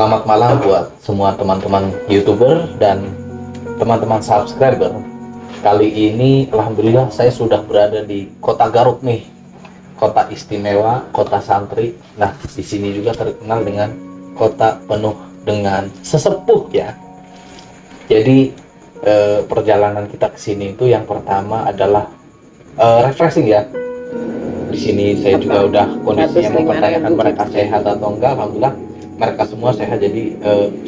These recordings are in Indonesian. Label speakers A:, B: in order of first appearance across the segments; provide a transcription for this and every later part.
A: Selamat malam buat semua teman-teman YouTuber dan teman-teman subscriber. Kali ini alhamdulillah saya sudah berada di Kota Garut nih. Kota istimewa, kota santri. Nah, di sini juga terkenal dengan kota penuh dengan sesepuh ya. Jadi perjalanan kita ke sini itu yang pertama adalah refreshing ya. Di sini saya juga udah kondisinya mempertanyakan mereka sehat atau enggak. Alhamdulillah mereka semua sehat. Jadi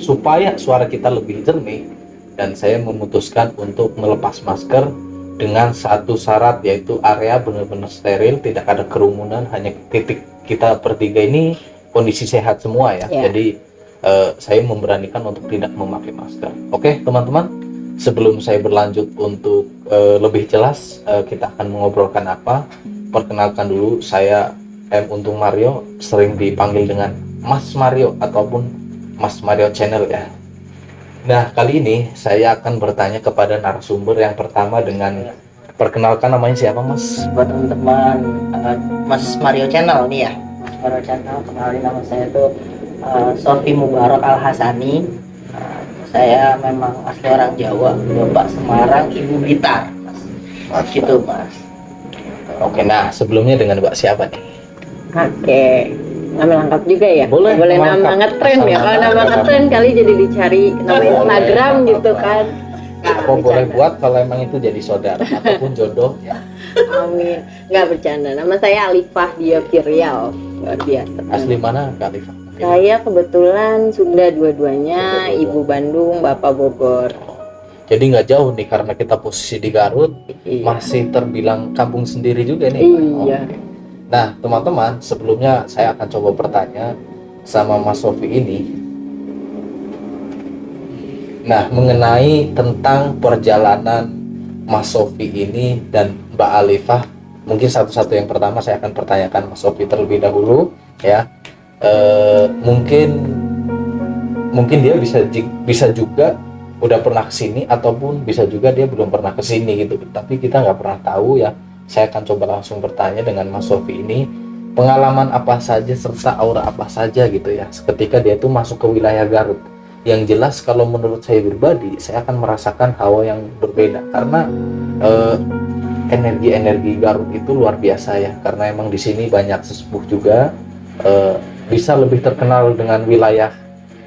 A: supaya suara kita lebih jernih, dan saya memutuskan untuk melepas masker dengan satu syarat, yaitu area benar-benar steril, tidak ada kerumunan, hanya titik kita bertiga ini kondisi sehat semua ya. Jadi saya memberanikan untuk tidak memakai masker. Oke teman-teman, sebelum saya berlanjut untuk lebih jelas kita akan mengobrolkan apa, perkenalkan dulu, saya M. Untung Mario, sering dipanggil dengan Mas Mario ataupun Mas Mario Channel ya. Nah, kali ini saya akan bertanya kepada narasumber yang pertama dengan perkenalkan namanya siapa Mas?
B: Buat teman-teman Mas Mario Channel nih ya. Mas Mario Channel, kenalin nama saya tuh Sofi Mubarak Al Hasani. Saya memang asli orang Jawa, Bapak Semarang, Ibu Blitar, Mas. Gitu Mas.
A: Oke, nah sebelumnya dengan Mbak siapa nih?
C: Oke, nama lengkap juga ya?
A: Boleh
C: nama ngetren ya? Kalau nama ngetren kali jadi dicari nama Instagram gitu kan.
A: Apa boleh buat kalau emang itu jadi saudara ataupun jodoh ya.
C: Amin. Nggak bercanda, nama saya Alifah Dia Firial. Luar biasa.
A: Asli mana Kak Alifah?
C: Saya kebetulan Sunda dua-duanya, Ibu Bandung, Bapak Bogor.
A: Jadi nggak jauh nih karena kita posisi di Garut,
C: Iya.
A: masih terbilang kampung sendiri juga nih.
C: Iya.
A: Nah teman-teman, sebelumnya saya akan coba bertanya sama Mas Sofi ini. Nah, mengenai tentang perjalanan Mas Sofi ini dan Mbak Alifah, mungkin satu-satu yang pertama saya akan pertanyakan Mas Sofi terlebih dahulu ya. Mungkin dia bisa juga udah pernah kesini, ataupun bisa juga dia belum pernah kesini gitu, tapi kita nggak pernah tahu ya. Saya akan coba langsung bertanya dengan Mas Sofi ini, pengalaman apa saja serta aura apa saja gitu ya ketika dia tuh masuk ke wilayah Garut. Yang jelas kalau menurut saya pribadi, saya akan merasakan hawa yang berbeda karena energi Garut itu luar biasa ya, karena emang di sini banyak sesepuh juga, bisa lebih terkenal dengan wilayah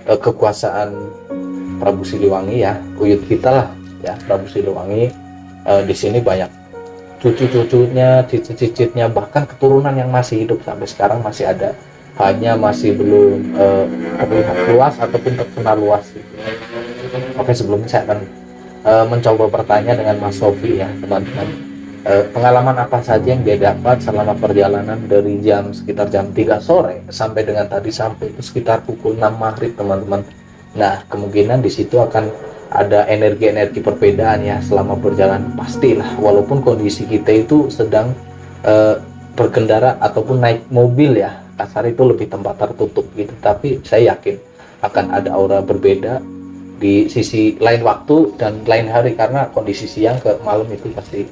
A: kekuasaan Prabu Siliwangi ya, uyut kita lah ya, Prabu Siliwangi. Di sini banyak cucu-cucunya, cicit-cicitnya, bahkan keturunan yang masih hidup sampai sekarang masih ada, hanya masih belum terlihat luas ataupun terkenal luas gitu. Oke, sebelumnya saya akan mencoba bertanya dengan Mas Sofi ya teman-teman. Pengalaman apa saja yang dia dapat selama perjalanan dari sekitar jam 3 sore sampai dengan tadi sampai itu sekitar pukul 6 maghrib teman-teman. Nah, kemungkinan di situ akan ada energi-energi perbedaan ya selama perjalanan, pastilah, walaupun kondisi kita itu sedang berkendara ataupun naik mobil ya, kasar itu lebih tempat tertutup gitu, tapi saya yakin akan ada aura berbeda di sisi lain waktu dan lain hari, karena kondisi siang ke malam itu pasti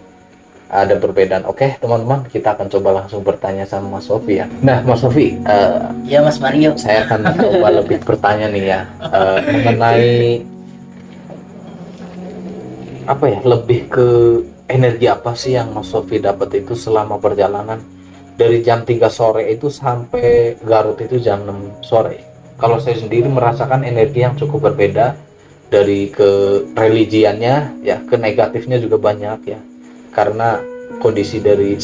A: ada perbedaan. Oke teman-teman, kita akan coba langsung bertanya sama Mas Sofi ya. Nah Mas Sofi,
B: Ya Mas Mario.
A: saya akan coba lebih bertanya nih ya, mengenai apa ya, lebih ke energi apa sih yang Mas Sofi dapat itu selama perjalanan dari jam 3 sore itu sampai Garut itu jam 6 sore. Kalau saya sendiri merasakan energi yang cukup berbeda, dari ke religiannya ya, ke negatifnya juga banyak ya, karena kondisi dari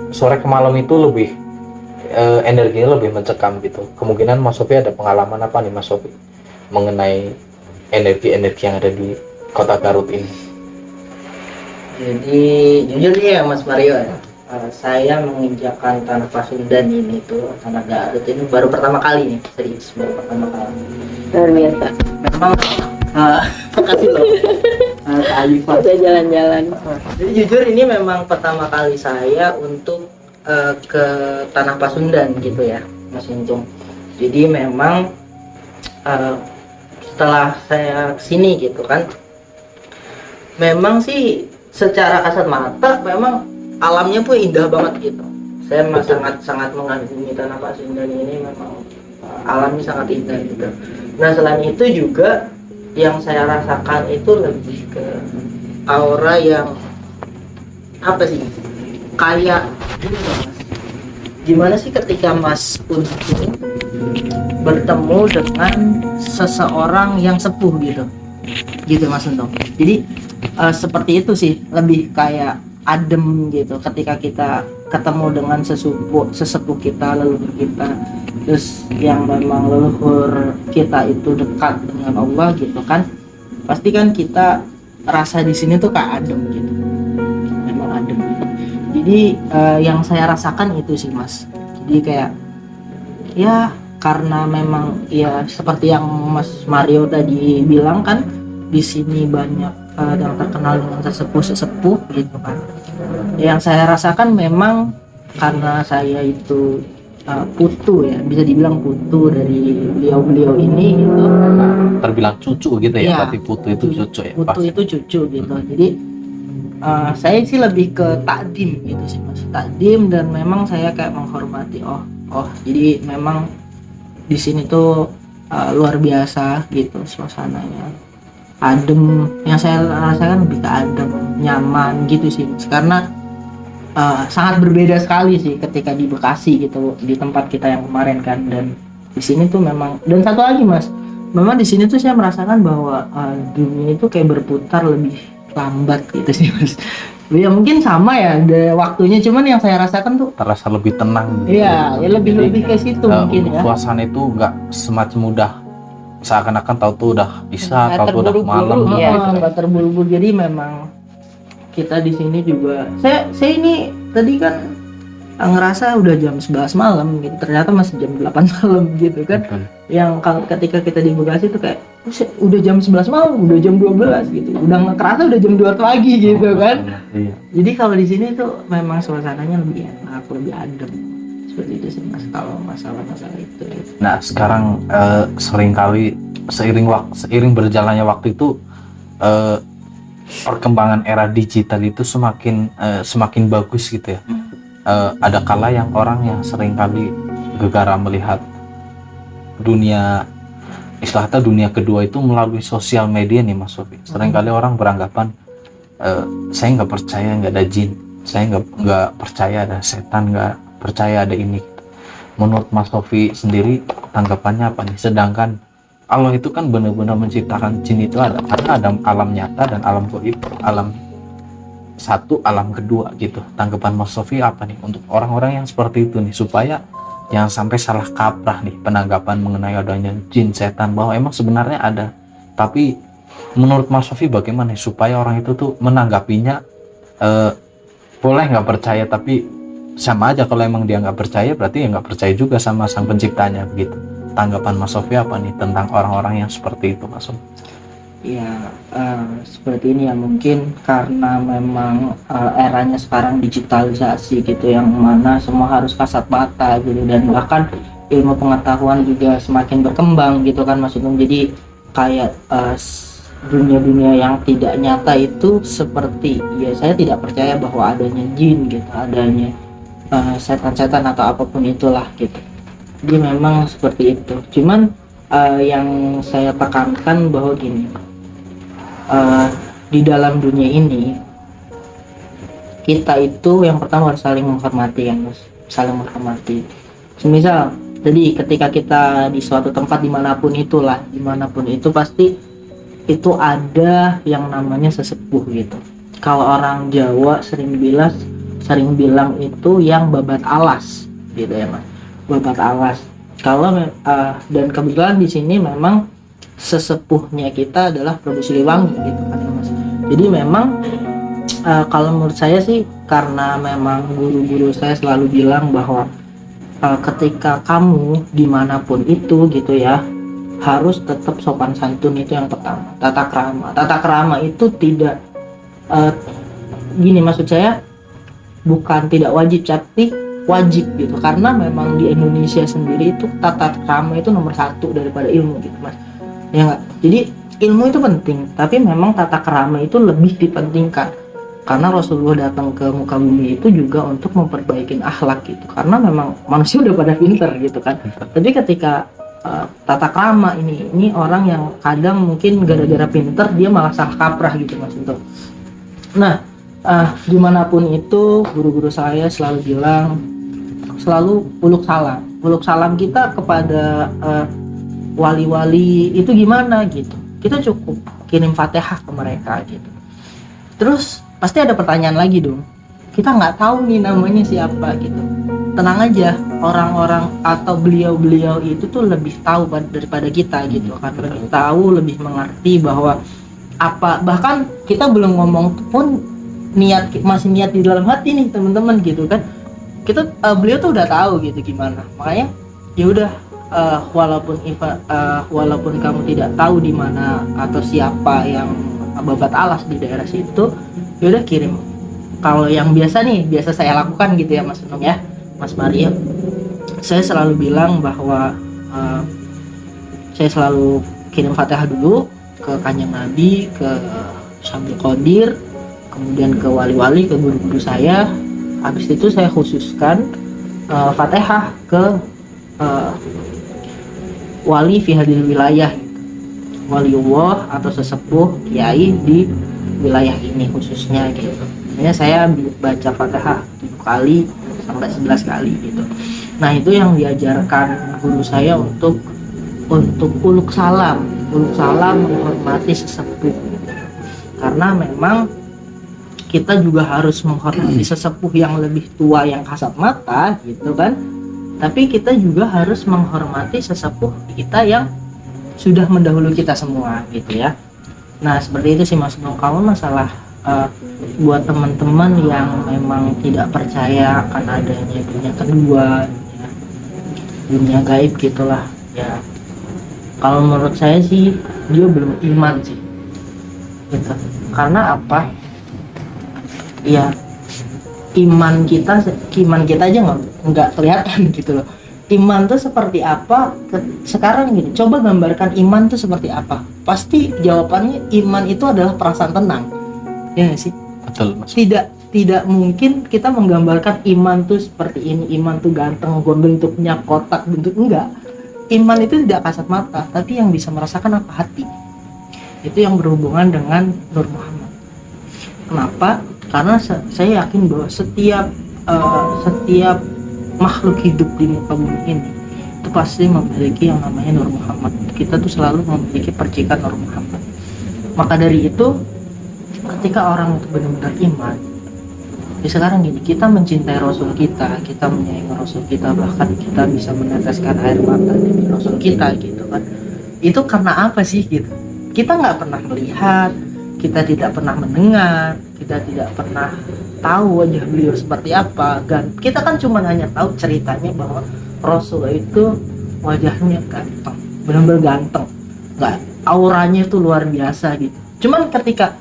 A: sore ke malam itu lebih energinya lebih mencekam gitu. Kemungkinan Mas Sofi ada pengalaman apa nih Mas Sofi mengenai energi-energi yang ada di kota Garut ini?
B: Jadi jujur nih ya Mas Mario ya, saya menginjakan tanah Pasundan ini tuh, tanah Garut ini baru pertama kali nih, serius baru pertama kali.
C: Luar biasa.
B: Memang makasih loh Kak Alifah.
C: Udah jalan-jalan.
B: Jadi jujur ini memang pertama kali saya untuk ke tanah Pasundan gitu ya Mas Untung. Jadi memang setelah saya kesini gitu kan, memang sih secara kasat mata memang alamnya pun indah banget gitu. Saya sangat mengagumi tanah Pasundan ini, memang alamnya sangat indah gitu. Nah selain itu juga yang saya rasakan itu lebih ke aura yang apa sih, kayak gini loh, Mas. Gimana sih ketika Mas Untung bertemu dengan seseorang yang sepuh gitu Mas Untung. Jadi seperti itu sih, lebih kayak adem gitu ketika kita ketemu dengan sesepuh kita, leluhur kita, terus yang memang leluhur kita itu dekat dengan Allah gitu kan, pasti kan kita rasa di sini tuh kayak adem gitu, memang adem gitu. Jadi yang saya rasakan itu sih Mas, jadi kayak ya karena memang ya seperti yang Mas Mario tadi bilang kan, di sini banyak yang terkenal dengan sesepuh gitu kan. Yang saya rasakan memang karena saya itu putu ya, bisa dibilang putu dari beliau ini gitu.
A: Terbilang cucu gitu ya,
B: Iya,
A: berarti putu itu cucu ya.
B: Putu itu cucu gitu. Jadi saya sih lebih ke takdim gitu sih Mas, takdim, dan memang saya kayak menghormati. Oh jadi memang di sini tuh luar biasa gitu suasananya, adem. Yang saya rasakan lebih ke adem, nyaman gitu sih Mas. Karena sangat berbeda sekali sih ketika di Bekasi gitu, di tempat kita yang kemarin kan, dan di sini tuh memang. Dan satu lagi Mas, memang di sini tuh saya merasakan bahwa dunia itu kayak berputar lebih lambat gitu sih Mas. Ya mungkin sama ya ada waktunya, cuman yang saya rasakan tuh
A: Terasa lebih tenang gitu.
B: iya ya lebih ke situ mungkin ya.
A: Suasana itu nggak semacam udah seakan-akan tahu tuh udah bisa,
C: Nggak
A: tahu tuh udah
C: terburu-buru,
A: malam
C: iya.
A: gitu.
B: Nggak terburu-buru. Jadi memang kita di sini juga, saya ini tadi kan ngerasa udah jam 11 malam gitu, ternyata masih jam 8 malam gitu kan.
A: Betul.
B: Yang ketika kita di Bekasi tuh kayak udah jam 11 malam, udah jam 12 gitu, udah nggak kerasa udah jam 2 pagi gitu kan.
A: Iya.
B: Jadi kalau di sini tuh memang suasananya lebih enak, lebih adem, seperti itu sih Mas kalau masalah-masalah itu.
A: Nah sekarang seringkali seiring berjalannya waktu itu perkembangan era digital itu semakin bagus gitu ya. Ada kala yang orang yang seringkali gegara melihat dunia kedua itu melalui sosial media nih Mas Sofi. Seringkali orang beranggapan saya nggak percaya nggak ada jin, saya nggak percaya ada setan, nggak percaya ada ini. Menurut Mas Sofi sendiri tanggapannya apa nih? Sedangkan Allah itu kan benar-benar menciptakan jin itu ada, karena ada alam nyata dan alam gaib, alam satu, alam kedua gitu. Tanggapan Mas Sofi apa nih untuk orang-orang yang seperti itu nih, supaya jangan sampai salah kaprah nih penanggapan mengenai adanya jin, setan, bahwa emang sebenarnya ada. Tapi menurut Mas Sofi bagaimana nih supaya orang itu tuh menanggapinya boleh nggak percaya, tapi sama aja, kalau emang dia nggak percaya berarti ya nggak percaya juga sama sang penciptanya begitu. Tanggapan Mas Sofi apa nih tentang orang-orang yang seperti itu Mas Sofi?
B: Ya seperti ini ya, mungkin karena memang eranya sekarang digitalisasi gitu, yang mana semua harus kasat mata gitu, dan bahkan ilmu pengetahuan juga semakin berkembang gitu kan Mas Untung. Jadi kayak dunia-dunia yang tidak nyata itu, seperti ya saya tidak percaya bahwa adanya jin gitu, adanya setan-setan atau apapun itulah gitu. Jadi memang seperti itu. Cuman yang saya tekankan bahwa gini, di dalam dunia ini kita itu yang pertama harus saling menghormati ya Mas, saling menghormati. Semisal jadi ketika kita di suatu tempat dimanapun itu pasti itu ada yang namanya sesepuh gitu. Kalau orang Jawa sering bilang itu yang babat alas gitu ya Mas, babat alas. Kalau dan kebetulan di sini memang sesepuhnya kita adalah Prabu Siliwangi gitu kan ya Mas. Jadi memang kalau menurut saya sih, karena memang guru-guru saya selalu bilang bahwa ketika kamu dimanapun itu gitu ya, harus tetap sopan santun, itu yang pertama. Tata krama itu tidak gini, maksud saya bukan tidak wajib tapi wajib gitu, karena memang di Indonesia sendiri itu tata krama itu nomor satu daripada ilmu gitu Mas. Ya enggak? Jadi ilmu itu penting, tapi memang tata krama itu lebih dipentingkan, karena Rasulullah datang ke muka bumi itu juga untuk memperbaiki akhlak gitu, karena memang manusia udah pada pinter gitu kan. Tapi ketika tata krama. Ini orang yang kadang mungkin gara-gara pinter dia malah salah kaprah gitu Mas Untung. Nah, dimanapun itu guru-guru saya selalu bilang, selalu uluk salam kita kepada wali-wali itu gimana gitu. Kita cukup kirim Fatihah ke mereka gitu. Terus pasti ada pertanyaan lagi dong, kita nggak tahu nih namanya siapa gitu. Tenang aja, orang-orang atau beliau-beliau itu tuh lebih tahu daripada kita gitu kan, lebih tahu, lebih mengerti bahwa apa, bahkan kita belum ngomong pun masih niat di dalam hati nih teman-teman gitu kan. Kita beliau tuh udah tahu gitu gimana. Makanya ya udah, walaupun kamu tidak tahu di mana atau siapa yang babat alas di daerah situ, ya udah kirim. Kalau yang biasa saya lakukan gitu ya Mas Untung ya, Mas Mario, saya selalu bilang bahwa saya selalu kirim Fatihah dulu ke Kanjeng Nabi, ke Syamsul Qadir, kemudian ke wali-wali, ke guru-guru saya. Habis itu saya khususkan Fatihah ke wali fi hadil wilayah, waliullah atau sesepuh kiai di wilayah ini khususnya gitu. Makanya saya baca Fatihah 7 kali sampai 11 kali gitu. Nah, itu yang diajarkan guru saya untuk uluk salam menghormati sesepuh gitu. Karena memang kita juga harus menghormati sesepuh yang lebih tua yang kasat mata gitu kan. Tapi kita juga harus menghormati sesepuh kita yang sudah mendahului kita semua gitu ya. Nah, seperti itu sih Mas Untung. Kalau masalah buat teman-teman yang memang tidak percaya akan adanya dunia kedua ya, dunia gaib gitulah ya, kalau menurut saya sih dia belum iman sih gitu. Karena apa ya, iman kita aja nggak kelihatan gitu loh. Iman tuh seperti apa sekarang gini, coba gambarkan iman tuh seperti apa. Pasti jawabannya iman itu adalah perasaan tenang, ya nggak sih?
A: Betul Mas.
B: Tidak mungkin kita menggambarkan iman tuh seperti ini, iman tuh ganteng, bentuknya kotak, enggak. Iman itu tidak kasat mata, tapi yang bisa merasakan apa? Hati. Itu yang berhubungan dengan Nur Muhammad. Kenapa? Karena saya yakin bahwa setiap makhluk hidup di muka bumi ini itu pasti memiliki yang namanya Nur Muhammad. Kita tuh selalu memiliki percikan Nur Muhammad. Maka dari itu, ketika orang itu benar-benar iman, ya sekarang gini, kita mencintai Rasul kita menyayangi Rasul kita, bahkan kita bisa meneteskan air mata demi Rasul kita gitu kan. Itu karena apa sih gitu? Kita nggak pernah melihat, kita tidak pernah mendengar, kita tidak pernah tahu wajah beliau seperti apa, dan kita kan cuma hanya tahu ceritanya bahwa Rasul itu wajahnya ganteng, benar-benar ganteng, nggak, auranya itu luar biasa gitu. Cuman ketika,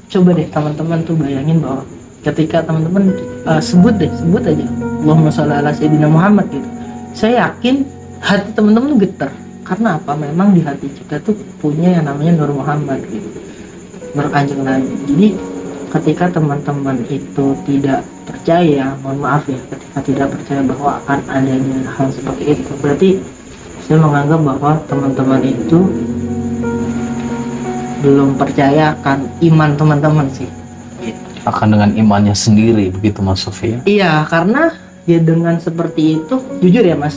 B: coba deh teman-teman tuh bayangin bahwa ketika teman-teman sebut aja Allahumma sholli ala sayyidina Muhammad gitu, saya yakin hati teman-teman tuh getar. Karena apa? Memang di hati kita tuh punya yang namanya Nur Muhammad gitu, Nur Kanjeng Nabi. Jadi ketika teman-teman itu tidak percaya, mohon maaf ya, ketika tidak percaya bahwa akan adanya hal seperti itu, berarti saya menganggap bahwa teman-teman itu belum percaya akan iman teman-teman sih.
A: Akan dengan imannya sendiri begitu Mas Sofi ya?
B: Iya, karena ya dengan seperti itu, jujur ya Mas,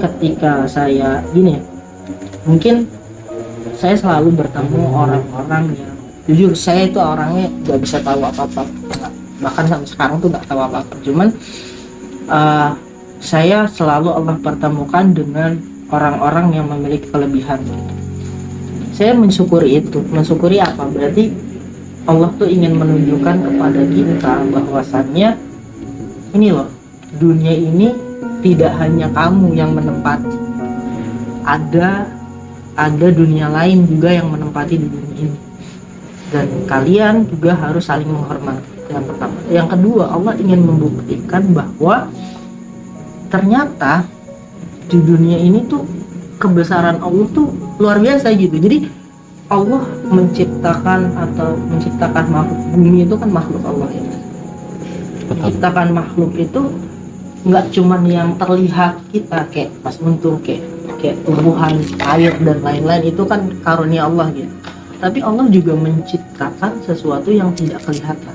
B: ketika saya gini, mungkin saya selalu bertemu orang-orang yang jujur, saya itu orangnya nggak bisa tahu apa-apa, bahkan sampai sekarang tuh nggak tahu apa-apa. Cuman saya selalu Allah pertemukan dengan orang-orang yang memiliki kelebihan gitu. Saya mensyukuri itu. Mensyukuri apa? Berarti Allah tuh ingin menunjukkan kepada kita bahwasannya ini loh, dunia ini tidak hanya kamu yang menempati, ada dunia lain juga yang menempati di dunia ini, dan kalian juga harus saling menghormati. Yang pertama. Yang kedua, Allah ingin membuktikan bahwa ternyata di dunia ini tuh kebesaran Allah tuh luar biasa gitu. Jadi Allah menciptakan makhluk bumi itu kan makhluk Allah ya. Menciptakan makhluk itu nggak cuman yang terlihat kita kayak Mas Untung, kayak tumbuhan, air dan lain-lain, itu kan karunia Allah gitu. Tapi Allah juga menciptakan sesuatu yang tidak kelihatan.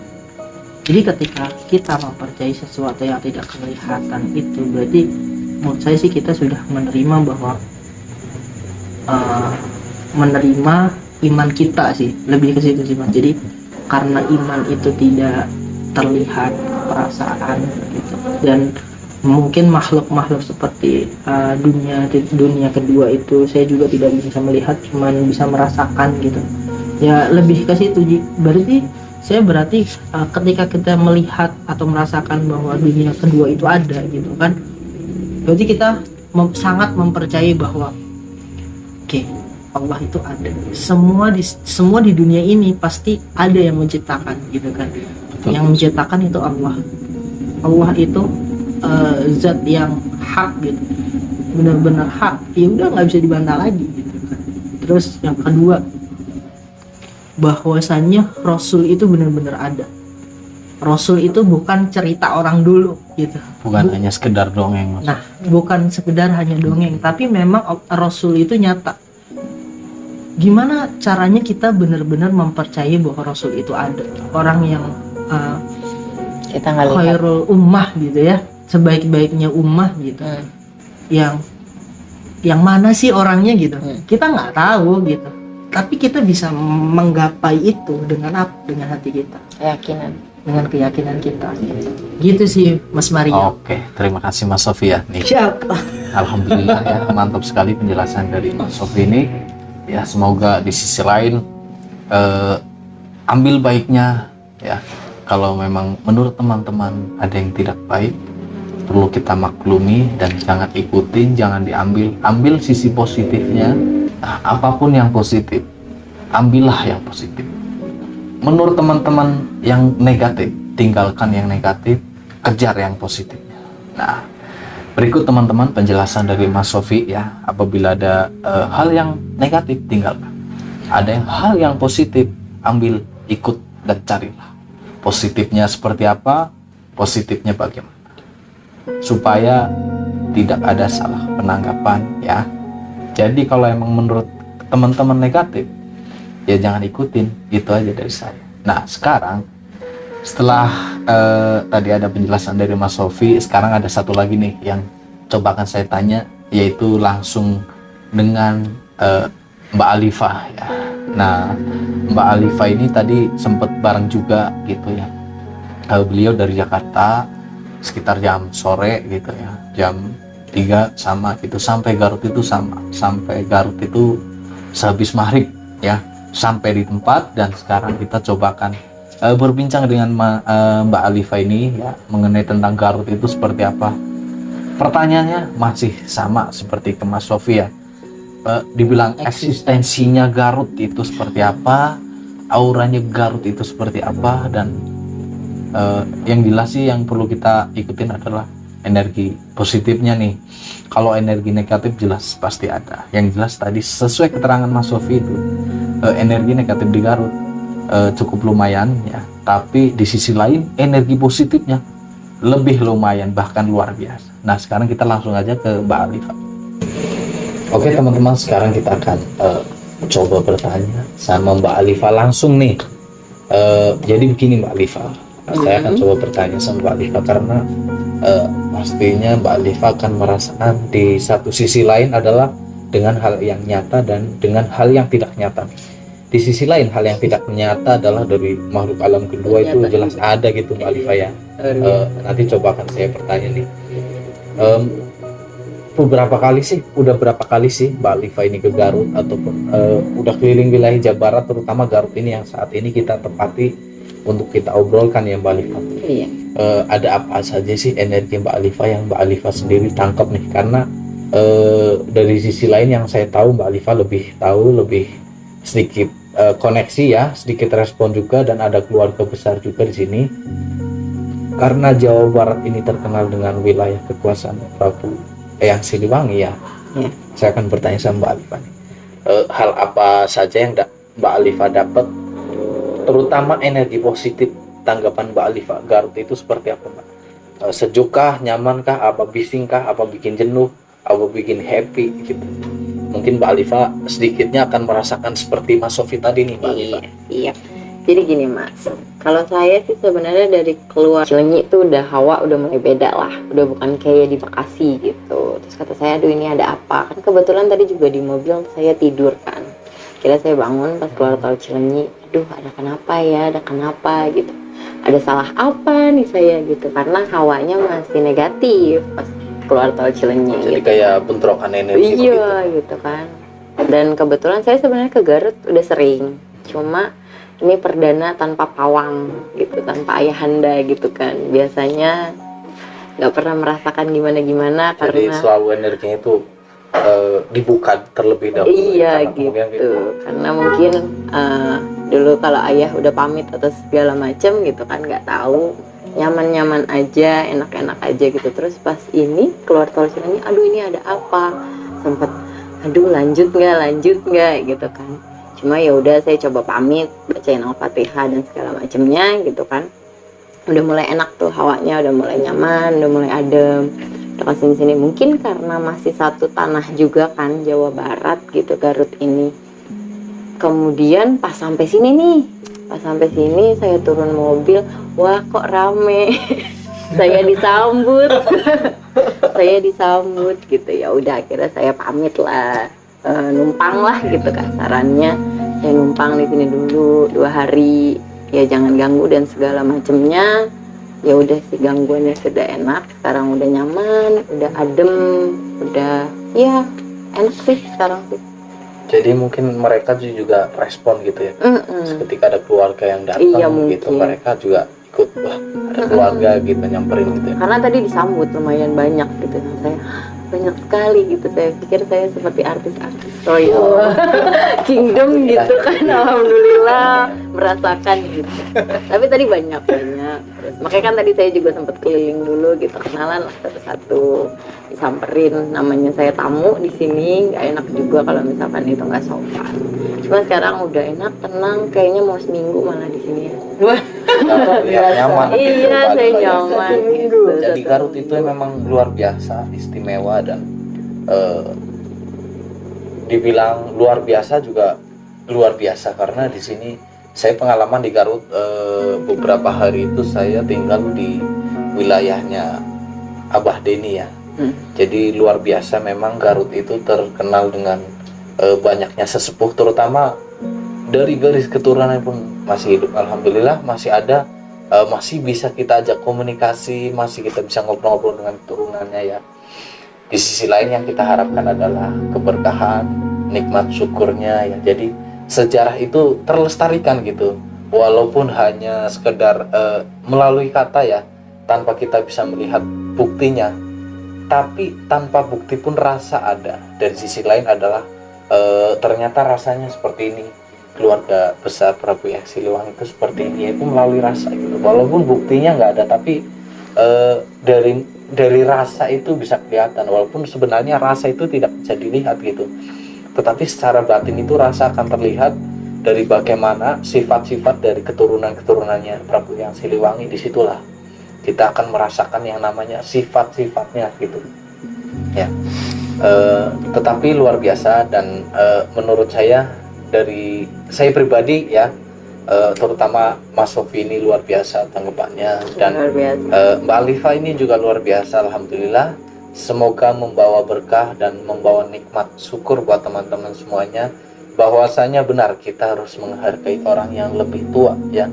B: Jadi ketika kita mempercayai sesuatu yang tidak kelihatan itu, berarti menurut saya sih kita sudah menerima bahwa menerima iman kita sih, lebih ke situ sih Mas. Jadi karena iman itu tidak terlihat, perasaan gitu, dan mungkin makhluk-makhluk seperti dunia kedua itu saya juga tidak bisa melihat, cuman bisa merasakan gitu ya, lebih ke situ. Berarti ketika kita melihat atau merasakan bahwa dunia kedua itu ada gitu kan, berarti kita sangat mempercayai bahwa oke, Allah itu ada, semua di dunia ini pasti ada yang menciptakan gitu kan. Yang menciptakan itu Allah itu zat yang hak gitu, benar-benar hak, ya udah nggak bisa dibantah lagi gitu kan. Terus yang kedua, bahwasannya Rasul itu benar-benar ada. Rasul itu bukan cerita orang dulu gitu,
A: bukan hanya sekedar dongeng.
B: Nah, bukan sekedar hanya dongeng, tapi memang Rasul itu nyata. Gimana caranya kita benar-benar mempercayai bahwa Rasul itu ada, orang yang
C: Kita nggak lihat.
B: khairul ummah gitu ya, sebaik-baiknya ummah gitu. Yang mana sih orangnya gitu, kita nggak tahu gitu, tapi kita bisa menggapai itu dengan apa? Dengan hati kita,
C: Keyakinan.
B: dengan keyakinan kita gitu sih Mas Mario.
A: Oke, terima kasih Mas Sofi ya nih.
B: Siap.
A: Alhamdulillah ya, mantap sekali penjelasan dari Mas Sofi ini ya. Semoga di sisi lain ambil baiknya ya. Kalau memang menurut teman-teman ada yang tidak baik, perlu kita maklumi dan jangan ikutin, jangan ambil sisi positifnya. Nah, apapun yang positif, ambillah yang positif. Menurut teman-teman yang negatif, tinggalkan yang negatif, kejar yang positifnya. Nah, berikut teman-teman penjelasan dari Mas Sofi ya. Apabila ada hal yang negatif, tinggalkan. Ada hal yang positif, ambil, ikut, dan carilah. Positifnya seperti apa, positifnya bagaimana, supaya tidak ada salah penanggapan ya. Jadi kalau emang menurut teman-teman negatif, ya jangan ikutin. Itu aja dari saya. Nah, sekarang setelah tadi ada penjelasan dari Mas Sofi, sekarang ada satu lagi nih yang coba akan saya tanya, yaitu langsung dengan Mbak Alifah ya. Nah, Mbak Alifah ini tadi sempat bareng juga gitu ya. Beliau dari Jakarta sekitar jam sore gitu ya, jam 3 sama gitu, sampai Garut itu sama, sampai Garut itu sehabis maghrib ya, sampai di tempat. Dan sekarang kita cobakan berbincang dengan Mbak Alifah ini ya, mengenai tentang Garut itu seperti apa. Pertanyaannya masih sama seperti ke Mas Sofi ya. Dibilang eksistensinya Garut itu seperti apa, auranya Garut itu seperti apa, dan yang jelas sih yang perlu kita ikutin adalah energi positifnya nih. Kalau energi negatif jelas pasti ada. Yang jelas tadi sesuai keterangan Mas Sofi itu, energi negatif di Garut cukup lumayan ya, tapi di sisi lain energi positifnya lebih lumayan, bahkan luar biasa. Nah, sekarang kita langsung aja ke Mbak Alifah. Oke teman-teman, sekarang kita akan coba bertanya sama Mbak Alifah langsung nih. Jadi begini Mbak Alifah, saya akan coba bertanya sama Mbak Alifah karena pastinya Mbak Alifah akan merasakan di satu sisi lain adalah dengan hal yang nyata dan dengan hal yang tidak nyata. Di sisi lain hal yang tidak nyata adalah dari makhluk alam kedua itu jelas ada gitu Mbak Alifah ya. Nanti coba akan saya bertanya nih. Udah berapa kali sih Mbak Alifah ini ke Garut ataupun udah keliling wilayah Jawa Barat, terutama Garut ini yang saat ini kita tempati untuk kita obrolkan ya Mbak Alifah.
C: Iya.
A: Ada apa saja sih energi Mbak Alifah yang Mbak Alifah sendiri tangkap nih? Karena dari sisi lain yang saya tahu Mbak Alifah lebih sedikit koneksi ya, sedikit respon juga, dan ada keluarga besar juga di sini. Karena Jawa Barat ini terkenal dengan wilayah kekuasaan Prabu Eyang Siliwangi ya. Saya akan bertanya sama Mbak Alifah nih. Hal apa saja yang Mbak Alifah dapat, terutama energi positif tanggapan Mbak Alifah Garut itu seperti apa Mbak? Sejukkah, nyamankah, apa bisingkah, apa bikin jenuh, apa bikin happy gitu. Mungkin Mbak Alifa sedikitnya akan merasakan seperti Mas Sofi tadi nih Mbak Alifa.
C: Iya. Jadi gini Mas, kalau saya sih sebenarnya dari keluar Cilenyi itu udah hawa udah mulai beda lah, udah bukan kayak di Bekasi gitu. Terus kata saya, aduh ini ada apa? Kan kebetulan tadi juga di mobil saya tidur kan. Kira saya bangun pas keluar tol Cilenyi, aduh ada kenapa gitu. Ada salah apa nih saya gitu, karena hawanya masih negatif pas keluar tol Cilenyi.
A: Jadi
C: gitu.
A: kayak bentrokan energi begitu.
C: Iya gitu kan. Dan kebetulan saya sebenarnya ke Garut udah sering, cuma ini perdana tanpa pawang gitu, tanpa ayahanda gitu kan. Biasanya nggak pernah merasakan gimana-gimana
A: Jadi
C: karena
A: selalu energinya itu dibuka terlebih dahulu.
C: iya
A: Karena kemudian
C: gitu. Karena mungkin dulu kalau ayah udah pamit atau segala macem gitu kan, nggak tahu, nyaman-nyaman aja, enak-enak aja gitu. Terus pas ini keluar tol Cilenyi, aduh ini ada apa? Sempet aduh lanjut nggak gitu kan. Cuma ya udah saya coba pamit, bacain Al-Fatihah dan segala macamnya gitu kan. Udah mulai enak tuh hawanya, udah mulai nyaman, udah mulai adem. Udah sini mungkin karena masih satu tanah juga kan, Jawa Barat gitu Garut ini. Kemudian pas sampai sini saya turun mobil, wah kok rame. Saya disambut. Saya disambut gitu. Ya udah akhirnya saya pamit lah. Numpang lah gitu kasarannya. Saya numpang di sini dulu 2 hari, ya jangan ganggu dan segala macemnya. Ya udah sih, gangguannya sudah enak, sekarang udah nyaman, udah adem, udah ya enak sih sekarang sih.
A: jadi mungkin mereka juga respon gitu ya. Ketika ada keluarga yang datang
C: Iya,
A: gitu,
C: mungkin.
A: mereka juga ikut, wah ada keluarga gitu nyamperin gitu ya.
C: Karena tadi disambut lumayan banyak gitu, saya banyak sekali gitu, saya pikir saya seperti artis-artis Royal Kingdom gitu kan. Alhamdulillah merasakan gitu, tapi tadi banyak. Terus makanya kan tadi saya juga sempat keliling dulu gitu, kenalan lah satu-satu, disamperin, namanya saya tamu di sini, nggak enak juga kalau misalkan itu nggak sopan. Cuma sekarang udah enak, tenang, kayaknya mau seminggu malah di sini ya.
A: Lihat nyaman gitu,
C: Iya,
A: Mbak
C: saya
A: Alifa ya.
C: nyaman gitu.
A: Jadi Garut itu memang luar biasa, istimewa, dan dibilang luar biasa juga luar biasa karena di sini saya pengalaman di Garut, beberapa hari itu saya tinggal di wilayahnya Abah Deni ya. Jadi luar biasa memang Garut itu terkenal dengan banyaknya sesepuh, terutama dari garis keturunan pun masih hidup. Alhamdulillah masih ada, masih bisa kita ajak komunikasi, masih kita bisa ngobrol-ngobrol dengan keturunannya ya. Di sisi lain yang kita harapkan adalah keberkahan, nikmat syukurnya ya. Jadi sejarah itu terlestarikan gitu, walaupun hanya sekedar melalui kata ya, tanpa kita bisa melihat buktinya, tapi tanpa bukti pun rasa ada. Dan sisi lain adalah ternyata rasanya seperti ini, keluarga besar Prabu Yak Siliwangi itu seperti ini, yaitu melalui rasa gitu. Walaupun buktinya nggak ada, tapi dari rasa itu bisa kelihatan, walaupun sebenarnya rasa itu tidak bisa dilihat gitu, tetapi secara batin itu rasa akan terlihat dari bagaimana sifat-sifat dari keturunan-keturunannya Prabu Yak Siliwangi. Disitulah kita akan merasakan yang namanya sifat-sifatnya gitu ya. Tetapi luar biasa, dan menurut saya, dari saya pribadi ya, terutama Mas Sofi ini luar biasa tanggapannya, dan
C: Luar biasa.
A: Mbak Alifa ini juga luar biasa. Alhamdulillah, semoga membawa berkah dan membawa nikmat syukur buat teman-teman semuanya, bahwasanya benar kita harus menghargai orang yang lebih tua ya,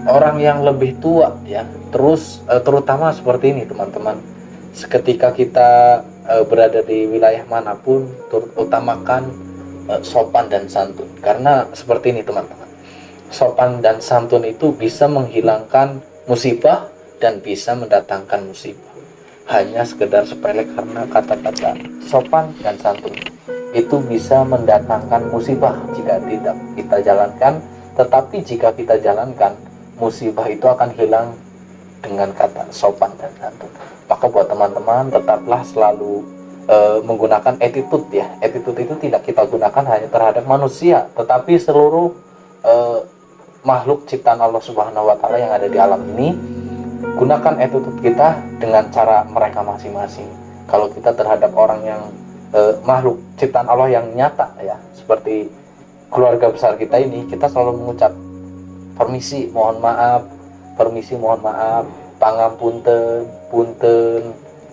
A: orang yang lebih tua ya. Terus terutama seperti ini teman-teman, seketika kita berada di wilayah manapun, utamakan sopan dan santun. Karena seperti ini teman-teman, sopan dan santun itu bisa menghilangkan musibah dan bisa mendatangkan musibah. Hanya sekedar sepele, karena kata-kata sopan dan santun itu bisa mendatangkan musibah jika tidak kita jalankan. Tetapi jika kita jalankan, musibah itu akan hilang dengan kata sopan dan santun. Maka buat teman-teman, tetaplah selalu menggunakan attitude ya. Attitude itu tidak kita gunakan hanya terhadap manusia, tetapi seluruh makhluk ciptaan Allah Subhanahu wa Ta'ala yang ada di alam ini. gunakan attitude kita dengan cara mereka masing-masing. Kalau kita terhadap orang yang makhluk ciptaan Allah yang nyata ya, seperti keluarga besar kita ini, kita selalu mengucap permisi, mohon maaf, pangapunten, punten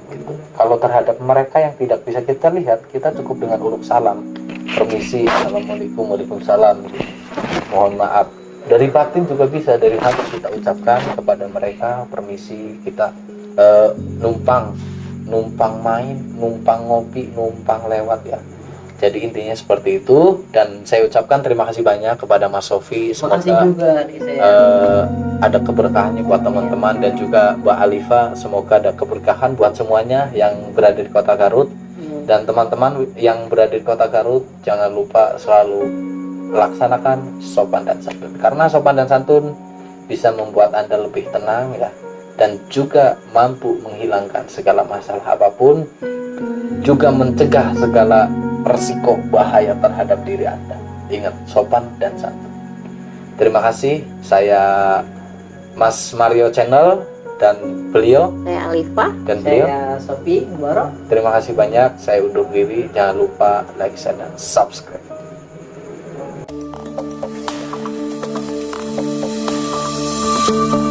A: gitu. Kalau terhadap mereka yang tidak bisa kita lihat, kita cukup dengan uluk salam, permisi, assalamualaikum, waalaikumsalam gitu. Mohon maaf. Dari batin juga bisa, dari hati kita ucapkan kepada mereka permisi, kita numpang main, numpang ngopi, numpang lewat ya. Jadi intinya seperti itu, dan saya ucapkan terima kasih banyak kepada Mas Sofi.
B: Terima kasih
A: Semoga
B: juga nih saya.
A: ada keberkahannya buat teman-teman, dan juga Mbak Alifa, semoga ada keberkahan buat semuanya yang berada di Kota Garut. Dan teman-teman yang berada di Kota Garut, jangan lupa selalu laksanakan sopan dan santun, karena sopan dan santun bisa membuat Anda lebih tenang ya, dan juga mampu menghilangkan segala masalah apapun, juga mencegah segala resiko bahaya terhadap diri Anda. Ingat, sopan dan santun. Terima kasih. Saya Mas Mario Channel, dan beliau
C: Saya Alifa.
A: dan beliau.
B: Saya Sofi Mubarok.
A: Terima kasih banyak. Saya undur diri. Jangan lupa like, share, dan subscribe.
D: Thank you.